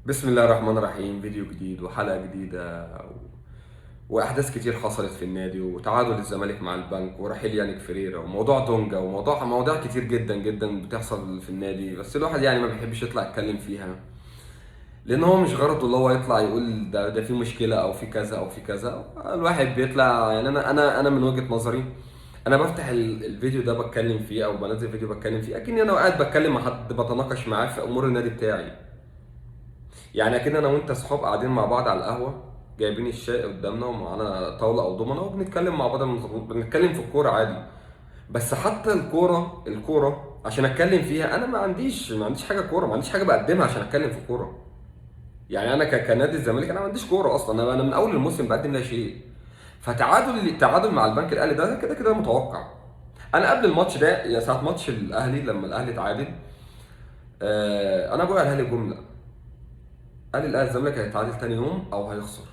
بسم الله الرحمن الرحيم. فيديو جديد وحلقة جديدة وأحداث كتير حصلت في النادي، وتعادل الزمالك مع البنك، ورحيل يانيك فريرا، وموضوع دونجا، وموضوع مواضيع كتير جدا جدا بتحصل في النادي. بس الواحد ما بيحبش يطلع يتكلم فيها، لأن هو مش غرضه اللي هو يطلع يقول ده في مشكلة أو في كذا أو في كذا. الواحد بيطلع أنا من وجهة نظري، أنا بفتح الفيديو ده بتكلم فيه، أو بنزل فيديو بتكلم فيه أكني أنا قاعد بتكلم مع حد، بتناقش معاه في أمور النادي بتاعي. يعني اكن انا وانت صحاب قاعدين مع بعض على القهوه، جايبين الشاي قدامنا ومعانا طاوله او دومنه، وبنتكلم مع بعض، بنتكلم في الكوره عادي. بس حتى الكوره عشان اتكلم فيها، انا ما عنديش حاجه كوره، ما عنديش حاجه بقدمها عشان اتكلم في كوره. يعني انا كنادي الزمالك انا ما عنديش كوره اصلا، انا من اول الموسم بقدم لا شيء. التعادل مع البنك الاهلي ده كده كده متوقع. انا قبل الماتش ده، يا ساعه ماتش الاهلي لما الاهلي اتعادل، انا ابويا قالها لي جمله، قال لي لا، الزمالك هيتعادل تاني يوم او هيخسر.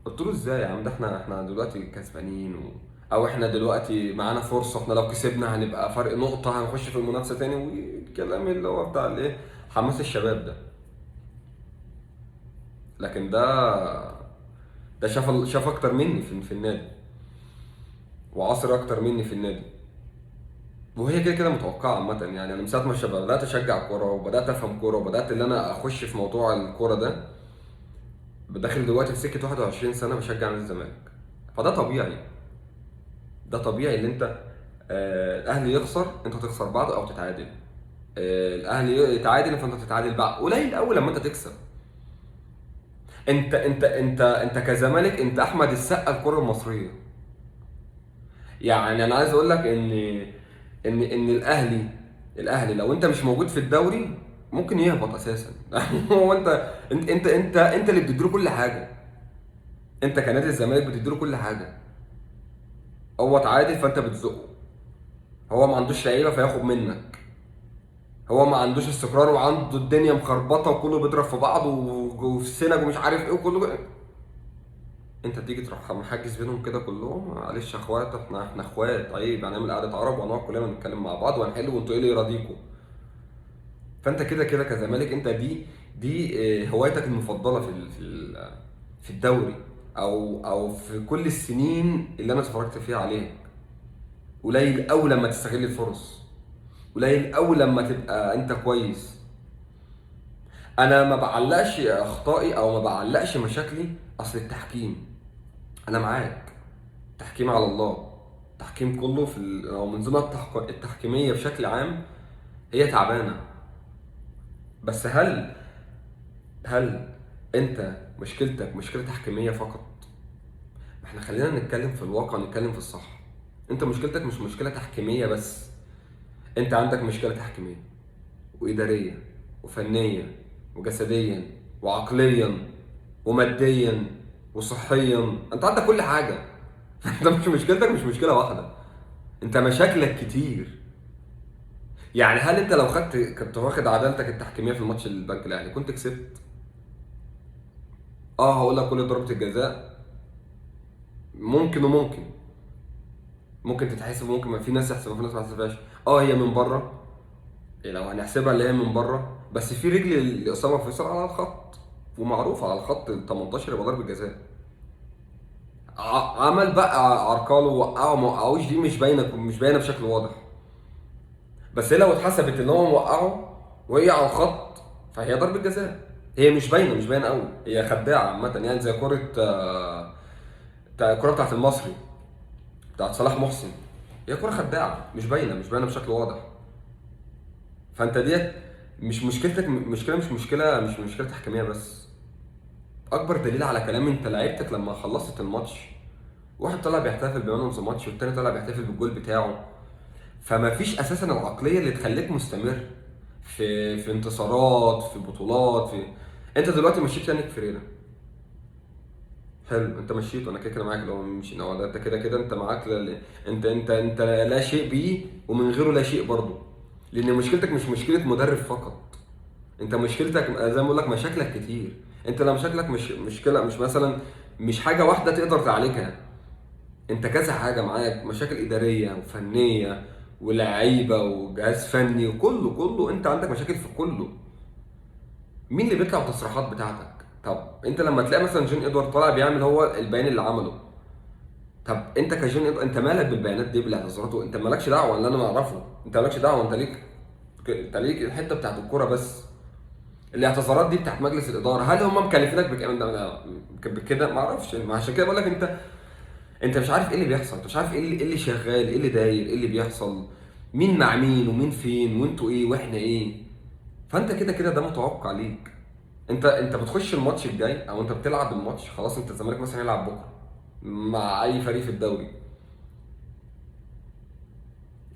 قلت له ازاي يا عم؟ ده احنا دلوقتي كسبانين او احنا دلوقتي معانا فرصه، احنا لو كسبنا هنبقى فرق نقطه، هنخش في المنافسه تاني، والكلام اللي هو بتاع الايه، حماس الشباب ده. لكن ده شاف اكتر مني في النادي، وعصر اكتر مني في النادي. وهي كده كده متوقعه عامه. يعني انا من ساعه ما بدات اشجع كوره، وبدات افهم كوره، وبدات ان انا اخش في موضوع الكوره ده، بداخل دلوقتي في سكه 21 سنه بشجع نادي الزمالك. فده طبيعي، ده طبيعي ان انت الاهلي يخسر انت تخسر بعض او تتعادل، الاهلي يتعادل فانت تتعادل بعض. قليل قوي لما انت تكسب. انت كزمالك، انت احمد السقا الكره المصريه. يعني انا عايز اقول لك ان الاهلي لو انت مش موجود في الدوري ممكن يهبط اساسا. هو انت اللي بتديله كل حاجه. انت كنادي الزمالك بتديله كل حاجه. هو اتعادل فانت بتزقه. هو ما عندوش لعيبه فياخد منك. هو ما عندوش استقرار، وعنده الدنيا مخربطه، وكله بيضرب في بعض، وفي السنج ومش عارف ايه وكله انت تيجي تروح محجز بينهم كده كلهم. معلش يا اخوات، احنا اخوات، عيب هنعمل قعده عرب وهنقعد كلنا نتكلم مع بعض وهنحل، وانتوا ايه اللي يراضيكوا. فانت كده كده كزمالك، انت دي هوايتك المفضله في الدوري، او في كل السنين اللي انا اتفرجت فيها عليك. قليل قوي لما تستغل الفرص، قليل قوي لما تبقى انت كويس. انا ما بعلقش اخطائي او ما بعلقش مشاكلي اصل التحكيم. انا معاك، تحكيم على الله. التحكيم كله او المنظومه التحكيميه بشكل عام هي تعبانه. بس هل انت مشكلتك مشكله تحكيميه فقط؟ احنا خلينا نتكلم في الواقع، نتكلم في الصح. انت مشكلتك مش مشكله تحكيميه بس، انت عندك مشكله تحكيميه واداريه وفنيه وجسديا وعقليا وماديا وصحيا. انت عندك كل حاجه. انت مش مشكلتك مش مشكله واحده، انت مشاكلك كتير. يعني هل انت لو كنت واخد عدالتك التحكيميه في الماتش البنك الاهلي كنت كسبت؟ اه، هقول لك كل ضربه الجزاء ممكن ممكن تتحسب، وممكن ما في ناس تحسبها، في ناس ما تحسبهاش. اه، هي من بره. لو هنحسبها اللي هي من بره، بس في رجل لاسامه فيصل على الخط، ومعروفه على الخط ال 18 يبقى ضربه جزاء. عمل بقى عرقاله وقعه ما وقعوش، دي مش باينه بشكل واضح. بس هي لو اتحسبت ان هو موقعه وهي على الخط فهي ضربه جزاء. هي مش باينه قوي، هي خداعه عامه، يعني زي كره الكره بتاعت المصري بتاعت صلاح محسن. هي كره خداعه، مش باينه بشكل واضح. فانت ديت مش مشكلتك، مش مشكله تحكيميه بس. اكبر دليل على كلامي، انت لعيبتك لما خلصت الماتش، واحد طلع بيحتفل بمان اوف ذا ماتش، والتاني طلع بيحتفل بالجول بتاعه. فما فيش اساسا العقليه اللي تخليك مستمر في انتصارات، في بطولات، انت دلوقتي مشيت يانيك فريرا. حلو، انت مشيته، انا كده كده معاك. لو مش هو ده، انت كده كده انت معاك. انت لا شيء بيه، ومن غيره لا شيء برضه. لان مشكلتك مش مشكله مدرب فقط، انت مشكلتك زي ما بقول لك مشاكلك كتير. انت لو مشاكلك مش مشكله، مش مثلا مش حاجه واحده تقدر تعالجها. انت كذا حاجه معاك، مشاكل اداريه وفنيه ولاعيبه وجهاز فني، وكله انت عندك مشاكل في كله. مين اللي بيطلع بالتصريحات بتاعتك؟ طب انت لما تلاقي مثلا جون ادوارد طالع بيعمل هو البيان اللي عمله، طب انت كجون ادوارد انت مالك بالبيانات دي بالاعتذاراته؟ انت مالكش دعوه اللي انا اعرفه، انت مالكش دعوه، انت ليك الحته بتاعت الكوره بس. الاعتذارات دي بتاعت مجلس الاداره، هل هم مكلفينك بكده؟ ما اعرفش. ما عشان كده بقول لك انت مش عارف ايه اللي بيحصل، انت مش عارف ايه اللي شغال، ايه اللي داير، ايه اللي بيحصل، مين مع مين ومين فين، وانتوا ايه واحنا ايه. فانت كده كده ده متوقع ليك. انت بتخش الماتش الجاي او انت بتلعب الماتش خلاص، انت الزمالك مثلا يلعب بكره مع اي فريق في الدوري،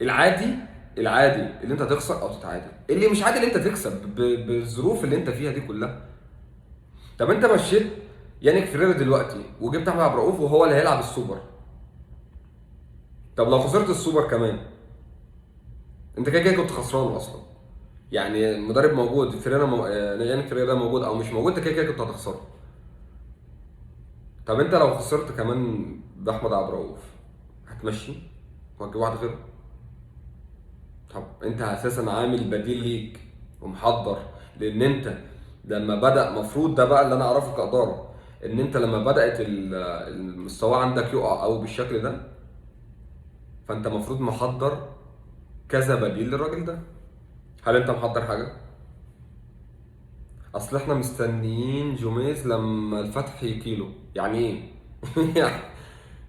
العادي العادي اللي انت تخسر او تتعادل، اللي مش عادي اللي انت تكسب بالظروف اللي انت فيها دي كلها. طب انت مشيت يانيك فريرا دلوقتي وجبت احمد عبد الرؤوف وهو اللي هيلعب السوبر، طب لو خسرت السوبر كمان انت كده كده كنت خسران اصلا. يعني المدرب موجود، يانيك فريرا موجود او مش موجود، انت كده كده كنت هتخسر. طب انت لو خسرت كمان باحمد عبد الرؤوف هتمشي وهتجيب واحد غيره؟ طب انت اساسا عامل بديل ليك ومحضر، لان انت لما بدأ مفروض ده بقى اللي انا اعرفه كإدارة، ان انت لما بدأت المستوى عندك يقع او بالشكل ده، فانت مفروض محضر كذا بديل للراجل ده. هل انت محضر حاجة؟ اصل احنا مستنيين جوميز لما الفتح يكيله، يعني ايه؟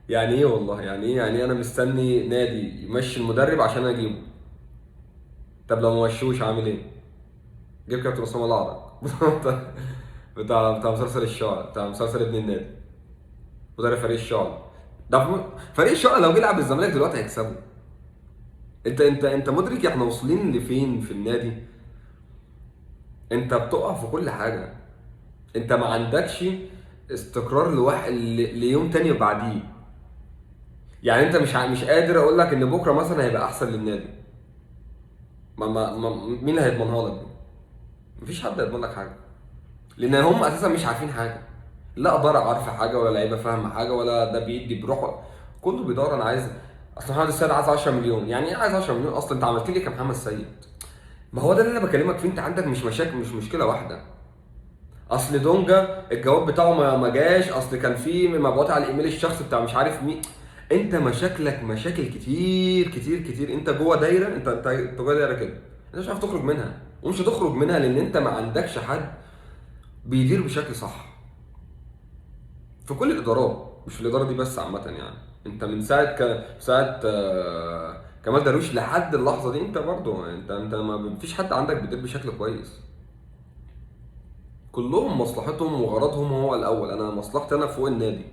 يعني ايه والله، يعني ايه؟ يعني انا مستني نادي يمشي المدرب عشان اجيبه. طب لو ما مشوش عامل ايه؟ جيب كابتن اسامه الاعرج بتاع مسلسل الشعر، بتاع مسلسل ابن النادي، مدرب فريق الشعر. فريق الشعر لو جه يلعب الزمالك دلوقتي هيكسبه. انت مدرك احنا واصلين لفين في النادي؟ انت بتقع في كل حاجه، انت ما عندكش استقرار ليوم تاني بعديه. يعني انت مش قادر اقول لك ان بكره مثلا هيبقى احسن للنادي. مين اللي هيضمنها لك دي؟ مفيش حد هيضمن لك حاجه، لان هم اساسا مش عارفين حاجه. لا اداره عارفه حاجه، ولا لعيبه فاهمه حاجه، ولا ده بيدي بروحه. كله بيدور انا عايز. اصل محمد السيد عايز 10 مليون، يعني ايه عايز 10 مليون؟ اصلا انت عملت لي كمحمد السيد. ما هو ده اللي انا بكلمك فيه، انت عندك مش مشاكل، مش مشكله واحده. اصل دونجا الجواب بتاعه ما جاش، اصل كان في مبعوث على الايميل الشخصي بتاع مش عارف مين. انت مشاكلك مشاكل كتير كتير كتير، انت جوه دايره، انت جوه دايره كده، انت مش عارف تخرج منها، ومش هتخرج منها لان انت ما عندكش حد بيدير بشكل صح في كل الادارات، مش في الاداره دي بس عامه. يعني انت من ساعه كمال درويش لحد اللحظه دي، انت برضو انت ما فيش حد عندك بيدير بشكل كويس. كلهم مصلحتهم وغرضهم هو الاول، انا مصلحتي انا فوق النادي.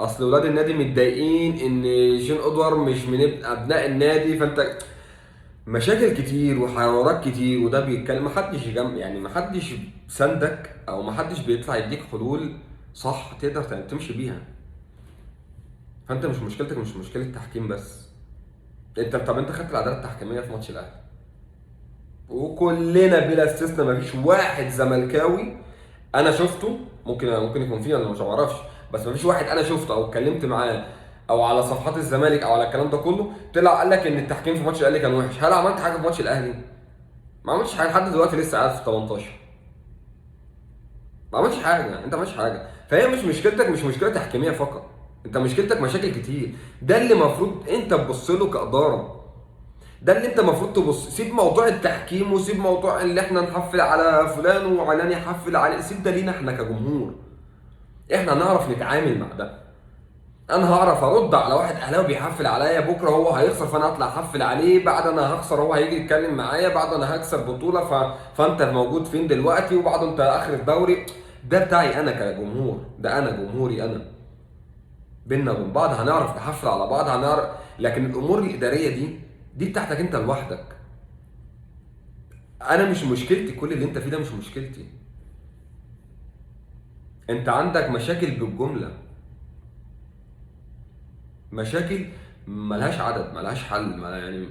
اصل ولاد النادي متضايقين ان جون ادوار مش من ابناء النادي، فانت مشاكل كتير وحوارات كتير، وده بيتكلم محدش يعني محدش سندك او محدش بيطلع يديك حلول صح تقدر تمشي بيها. فانت مش مشكلتك مش مشكله تحكيم بس. طب انت خدت العداله التحكيميه في ماتش الاهلي، وكلنا بلا استثناء مفيش واحد زملكاوي انا شفته، ممكن يكون فيه انا مش معرفش، بس مفيش واحد انا شفته او اتكلمت معاه او على صفحات الزمالك او على الكلام ده كله طلع قال لك ان التحكيم في ماتش الاهلي كان وحش. هل عملت حاجه في ماتش الاهلي؟ ما عملتش حاجه لحد دلوقتي، لسه قاعد في 18. ما عملتش حاجه، انت ما عملتش حاجه. فهي مش مشكلتك مش مشكله تحكيميه فقط، انت مشكلتك مشاكل كتير. ده اللي المفروض انت تبص له كاداره، ده اللي انت المفروض تبص. سيب موضوع التحكيم وسيب موضوع اللي احنا نحفل على فلان وعلان يحفل عليه، سيب ده لينا احنا كجمهور. احنا نعرف نتعامل مع ده. انا هعرف ارد على واحد اهلاوي بيحفل عليا، بكره هو هيخسر فانا اطلع احفل عليه، بعد انا هخسر هو هيجي يتكلم معايا، بعد انا هكسب بطوله فانت موجود فين دلوقتي، وبعد انت اخر الدوري. ده بتاعي انا كجمهور، ده انا جمهوري انا، بينا وبين بعض هنعرف نحفل على بعض هنعرف. لكن الامور الاداريه دي بتاعتك انت لوحدك. انا مش مشكلتي كل اللي انت فيه ده، مش مشكلتي. انت عندك مشاكل بالجمله، مشاكل ملهاش عدد ملهاش حل، ما يعني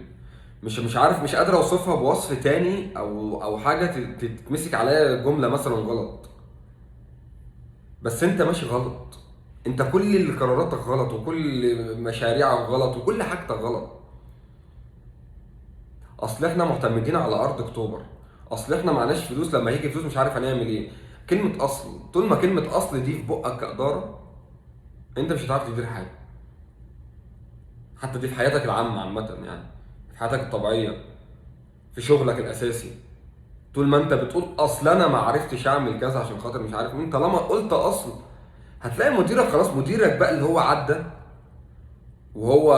مش عارف، مش قادر اوصفها بوصف تاني او حاجه تتمسك عليها جمله مثلا غلط. بس انت ماشي غلط، انت كل قراراتك غلط، وكل مشاريعك غلط، وكل حاجتك غلط. اصل احنا معتمدين على ارض اكتوبر، اصل احنا معناش فلوس، لما هيجي فلوس مش عارف هنعمل ايه. كلمه اصل، طول ما كلمه اصل دي في بقك كاداره، انت مش هتعرف تدير حاجه. حتى دي في حياتك العامه عامه يعني، في حياتك الطبيعيه، في شغلك الاساسي. طول ما انت بتقول اصل انا ما عرفتش اعمل كذا عشان خاطر مش عارف مين، طالما قلت اصل، هتلاقي مديرك خلاص، مديرك بقى اللي هو عدى وهو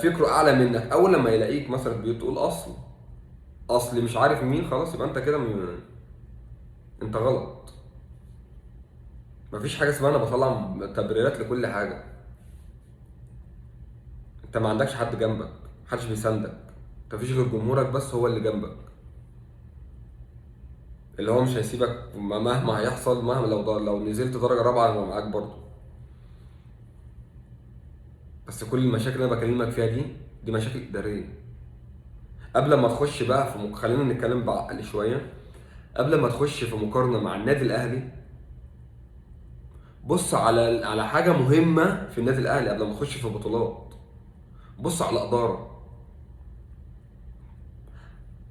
فكره اعلى منك، اول لما يلاقيك مثلا بتقول اصل مش عارف مين، خلاص يبقى انت كده انت غلط. مفيش حاجه اسمها انا بطلع تبريرات لكل حاجه. انت ما عندكش حد جنبك، محدش بيساندك، انت مفيش غير جمهورك بس هو اللي جنبك، اللي هو مش هيسيبك مهما هيحصل، مهما لو نزلت درجه رابعه هو معاك برضه. بس كل المشاكل اللي انا بكلمك فيها دي مشاكل اداريه. قبل ما تخش بقى في خلينا نتكلم بعقل شويه. قبل ما تخش في مقارنه مع النادي الاهلي، بص على حاجه مهمه في النادي الاهلي قبل ما تخش في بطولات. بص على الاداره.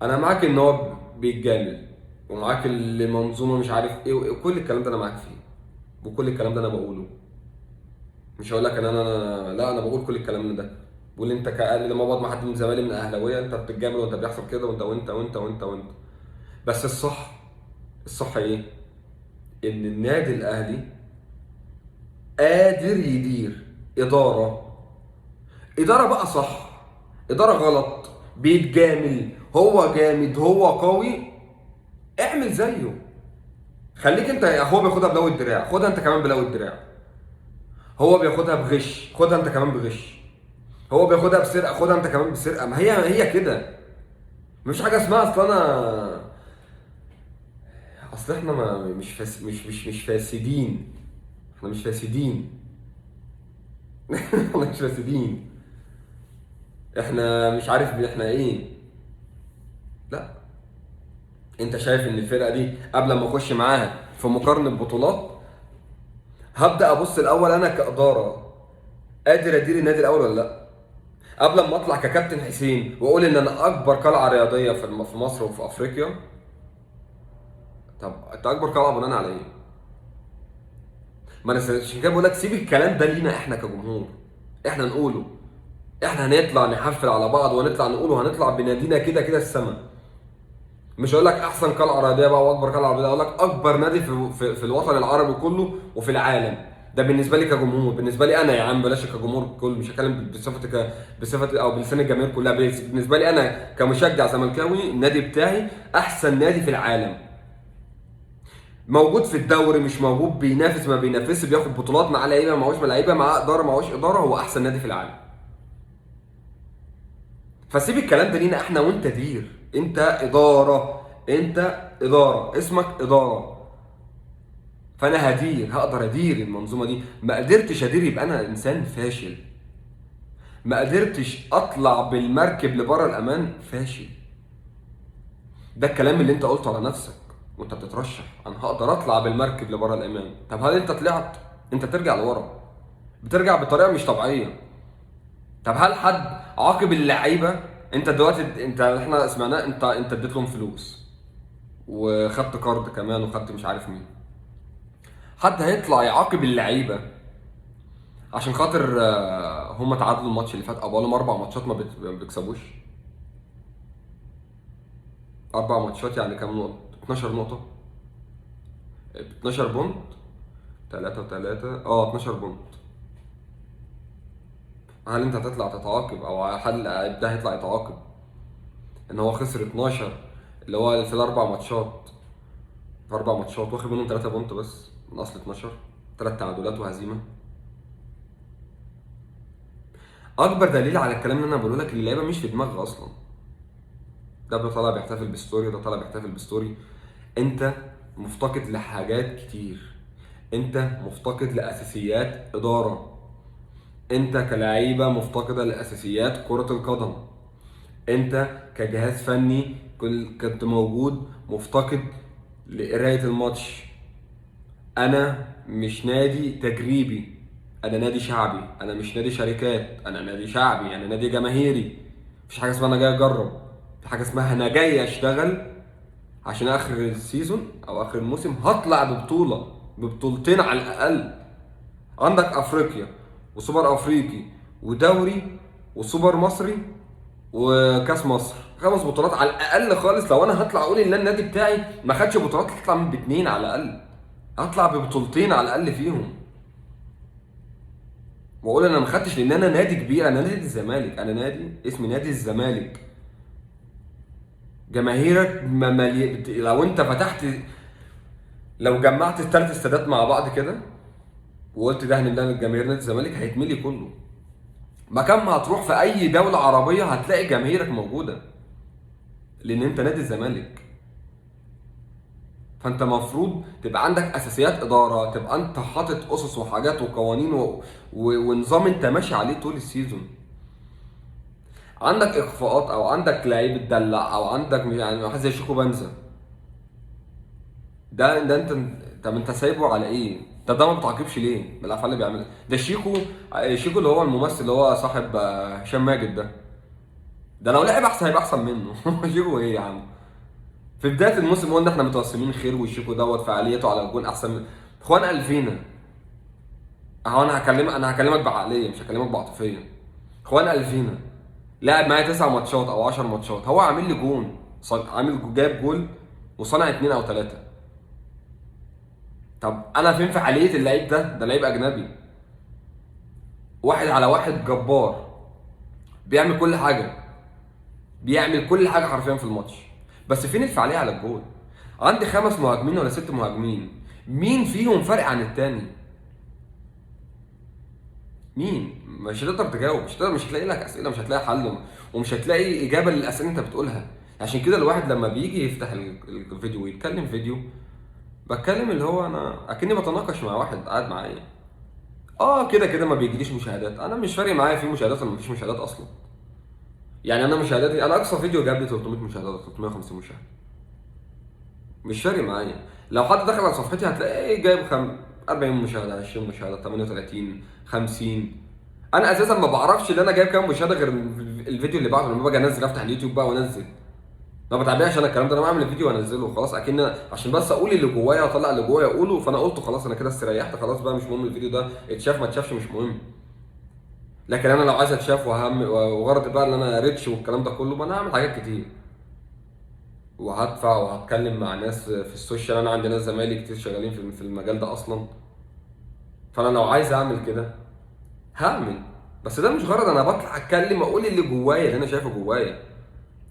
انا معاك ان هو بيتجامل، ومعاك المنظومه مش عارف ايه وكل الكلام ده انا معاك فيه، وكل الكلام ده انا بقوله. مش هقول لك ان لا، انا بقول كل الكلام ده. بقول انت كأهلي لما بقعد مع حد من زمايلي من اهلاويه، انت بتتجامل وانت بيحصل كده وانت. بس الصح ايه؟ ان النادي الاهلي قادر يدير اداره بقى صح، اداره غلط، بيتجامل، هو جامد، هو قوي، اعمل زيه. خليك انت، هو بياخدها بلو الدراع، خدها انت كمان بلو الدراع. هو بياخدها بغش، خدها انت كمان بغش. هو بياخدها بسرقه، خدها انت كمان بسرقه. ما هي كده. مفيش حاجه اسمها اصل احنا ما مش فاسدين. احنا مش فاسدين. احنا مش فاسدين. احنا مش عارف احنا ايه. لا. انت شايف ان الفرقه دي قبل ما اخش معاها في مقارنه بطولات، هبدا ابص الاول انا كاداره قادر ادير النادي الاول ولا لا؟ قبل ما اطلع ككابتن حسين واقول ان انا اكبر قلعه رياضيه في مصر وفي افريقيا. طب انت اكبر قلعه بناء على ايه؟ ما انا عشان كده بقول لك سيب الكلام ده لينا احنا كجمهور، احنا نقوله. احنا هنطلع نحفل على بعض ونطلع نقوله، هنطلع بنادينا كده كده السما. مش هقول لك احسن قلعه رياضيه بقى واكبر قلعه رياضيه، اقول لك اكبر نادي في الوطن العربي كله وفي العالم. ده بالنسبه لي كجمهور، بالنسبه لي انا يا عم، بلاش كجمهور كل، مش هتكلم بصفتي او بلسان الجماهير كلها. بالنسبه لي انا كمشجع زملكاوي، النادي بتاعي احسن نادي في العالم. موجود في الدوري، مش موجود بينافس ما بينافسش، بياخد بطولات مع لعيبه معهوش لعيبه، مع اداره معهوش اداره، هو احسن نادي في العالم. فسيب الكلام ده لينا احنا وانت دير. انت اداره، انت اداره، اسمك اداره. فانا هقدر ادير المنظومه دي. ما قدرتش ادير يبقى انا انسان فاشل. ما قدرتش اطلع بالمركب لبره الامان، فاشل. ده الكلام اللي انت قلته على نفسك وانت بتترشح، انا هقدر اطلع بالمركب لبره الامان. طب هل انت طلعت؟ انت بترجع لورا، بترجع بطريقه مش طبيعيه. طب هل حد عاقب اللعيبه؟ انت دلوقتي، احنا سمعناه، انت اديت لهم فلوس وخدت كارد كمان وخدت مش عارف مين. حد هيطلع يعاقب اللعيبه عشان خاطر هم تعادلوا الماتش اللي فات، او بقالهم 4 ماتشات ما بيكسبوش؟ 4 ماتشات يعني كام نقطه؟ 12 نقطه، 12 بونت، 3 و3، 12 بونت. هل انت هتطلع تتعاقب، او هل ده هيطلع يتعاقب ان هو خسر 12 اللي هو في ال4 ماتشات؟ في 4 ماتشات واخد منهم 3 بونت بس من اصل 12، 3 تعادلات وهزيمه. اكبر دليل على الكلام اللي انا بقوله لك، اللعيبه مش في دماغها اصلا. ده طالع بيحتفل بستوري، ده طالع بيحتفل بستوري. انت مفتقد لحاجات كتير. انت مفتقد لاساسيات اداره. انت كلاعيبه مفتقده لاساسيات كره القدم. انت كجهاز فني كنت موجود مفتقد لقرايه الماتش. انا مش نادي تجريبي، انا نادي شعبي. انا مش نادي شركات، انا نادي شعبي، انا نادي جماهيري. مفيش حاجه اسمها انا جاي اجرب. في حاجه اسمها انا جاي اشتغل عشان اخر السيزون او اخر الموسم هطلع ببطوله، ببطولتين على الاقل. عندك افريقيا وسوبر افريقي ودوري وسوبر مصري وكاس مصر، 5 بطولات على الاقل خالص. لو انا هطلع اقول ان النادي بتاعي ما خدش بطولات، هطلع من باتنين على الاقل، هطلع ببطولتين على الاقل فيهم، واقول انا ما خدتش لان انا نادي كبير. انا نادي الزمالك، انا نادي اسمي نادي الزمالك. جماهيرك لو انت فتحت، لو جمعت الثلاث استادات مع بعض كده وقلت ده هنملى جماهير نادي الزمالك هيتملي كله. مكان ما هتروح في اي دولة عربية هتلاقي جماهيرك موجودة، لان انت نادي الزمالك. فانت مفروض تبقى عندك اساسيات ادارة، تبقى انت حاطط اسس وحاجات وقوانين ونظام انت ماشي عليه طول السيزون. عندك اخفاءات او عندك لعيب اتدلع او عندك يعني واحد زي شيكو بنزا، ده انت، طب انت سايبه على ايه؟ ده ما بتعاقبش ليه بالافعال اللي بيعملها ده؟ شيكو، شيكو اللي هو الممثل اللي هو صاحب هشام ماجد ده لو لعب احسن هيبقى احسن منه. شيكو ايه يا عم؟ في بدايه الموسم قلنا احنا متوسمين خير وشيكو فعاليته على الجون احسن من اخوان الفينا. اهو انا هكلمك بعقليه مش هكلمك بعاطفيه. اخوان الفينا لعب معايا 9 ماتشات او 10 ماتشات، هو عامل لي جون، عامل جاب جول وصنع 2 او 3. طب انا فين في حاليه اللعيب ده لعيب اجنبي، 1 على 1 جبار، بيعمل كل حاجه، بيعمل كل حاجه حرفيا في الماتش. بس فين الفعاليه على الجول؟ عندي 5 مهاجمين ولا 6 مهاجمين، مين فيهم فرق عن التاني؟ مين؟ مش هتقدر تجاوب، مش هتلاقي لك اسئله، مش هتلاقي حل، ومش هتلاقي اجابه للاسئله اللي انت بتقولها. عشان كده الواحد لما بيجي يفتح الفيديو ويتكلم فيديو، بتكلم اللي هو انا اكني بتناقش مع واحد قاعد معايا. كده كده ما بيجيليش مشاهدات، انا مش فارق معايا في مشاهدات ولا مفيش مشاهدات اصلا. يعني انا مشاهداتي، انا اقصى فيديو جاب لي 300 مشاهدات، 350 مشاهده، مش فارق معايا. لو حد دخل على صفحتي هتلاقي جايب 40 مشاهده، 20 مشاهده، 38، 50. انا اساسا ما بعرفش ان انا جايب كام مشاهده غير الفيديو اللي بعده. لما باجي انزل افتح اليوتيوب بقى وانزل، ما بتعبيش انا الكلام ده، انا بعمل الفيديو وانزله وخلاص، اكن عشان بس اقول اللي جوايا واطلع اللي جوايا اقوله. فانا قلته خلاص، انا كده استريحت خلاص بقى، مش مهم الفيديو ده اتشاف ما اتشافش، مش مهم. لكن انا لو عايز اتشاف وغرض بقى ان انا ريتش والكلام ده كله، ما انا هعمل حاجات كتير وهدفع وهتكلم مع ناس في السوشيال. انا عندي ناس زمايلي كتير شغالين في المجال ده اصلا. فانا لو عايز اعمل كده هعمل، بس ده مش غرض. انا بطلع اتكلم اقول اللي جوايا، اللي انا شايفه جوايا.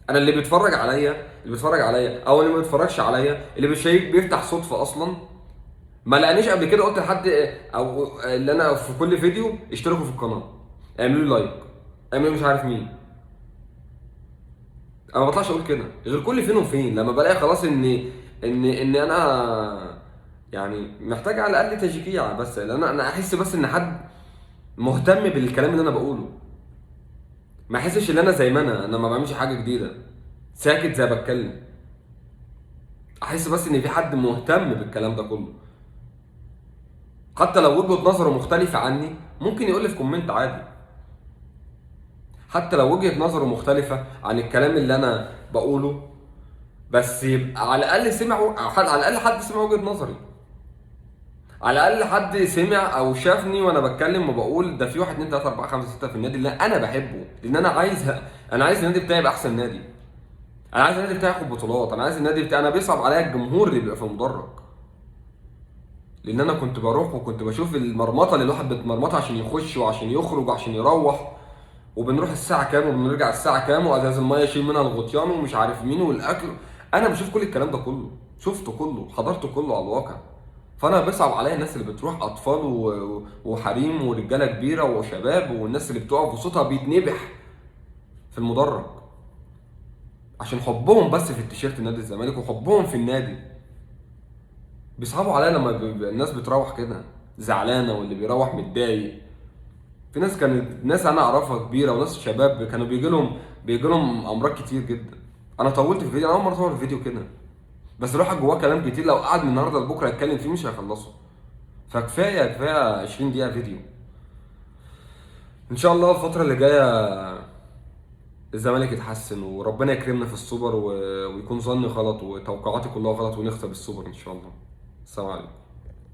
انا اللي بيتفرج عليا او اللي ما بيتفرجش عليا، اللي بيشيك بيفتح صدفه اصلا ما لقانيش قبل كده، قلت لحد او اللي انا في كل فيديو اشتركوا في القناه، اعملوا لي لايك، اعملوا مش عارف مين. انا ما بطلعش اقول كده غير كل فين وفين، لما بلاقي خلاص ان انا يعني محتاج على الاقل تشجيع، بس لان انا احس بس ان حد مهتم بالكلام اللي انا بقوله، ما احسش ان انا زي ما انا ما بعملش حاجه جديده ساكت زي بتكلم. احس بس ان في حد مهتم بالكلام ده كله، حتى لو وجهه نظره مختلفه عني ممكن يقول لي في كومنت عادي. حتى لو وجهه نظره مختلفه عن الكلام اللي انا بقوله، بس يبقى على الاقل سمعوا، او على الاقل حد سمع وجهه نظري، على الاقل حد سمع او شافني وانا بتكلم وبقول ده في 1 2 3 4 5 6 في النادي اللي انا بحبه، لان انا عايز النادي بتاعي يبقى احسن نادي. انا عايز النادي بتاعي ياخد بطولات، انا عايز النادي بتاعي، انا بيصعب عليا الجمهور اللي بيبقى في المدرج، لان انا كنت بروح وكنت بشوف المرمطه اللي الواحد بيتمرمطها عشان يخش وعشان يخرج وعشان يروح، وبنروح الساعه كام وبنرجع الساعه كام، وازاز الميه يشيل منها الغطيان ومش عارف مين والاكل. انا بشوف كل الكلام ده كله، شفته كله، حضرته كله على الواقع. فانا بيصعب عليا الناس اللي بتروح، اطفال وحريم ورجاله كبيره وشباب، والناس اللي بتقف وصوتها بيتنبح في المدرج عشان حبهم بس في التيشيرت نادي الزمالك وحبهم في النادي. بيصعبوا عليا لما الناس بتروح كده زعلانه واللي بيروح متضايق. في ناس كانت، ناس انا اعرفها كبيره وناس شباب كانوا بيجي لهم امراض كتير جدا. انا طولت في الفيديو، انا اول مره اطول الفيديو كده، بس الواحد جواه كلام كتير لو قعد من النهارده لبكره يتكلم فيه مش هيخلصه. كفايه 20 دقيقه فيديو. ان شاء الله الفتره اللي جايه الزمالك يتحسن وربنا يكرمنا في السوبر ويكون ظني غلط وتوقعاتي كلها غلط ونكسب السوبر ان شاء الله. السلام عليكم.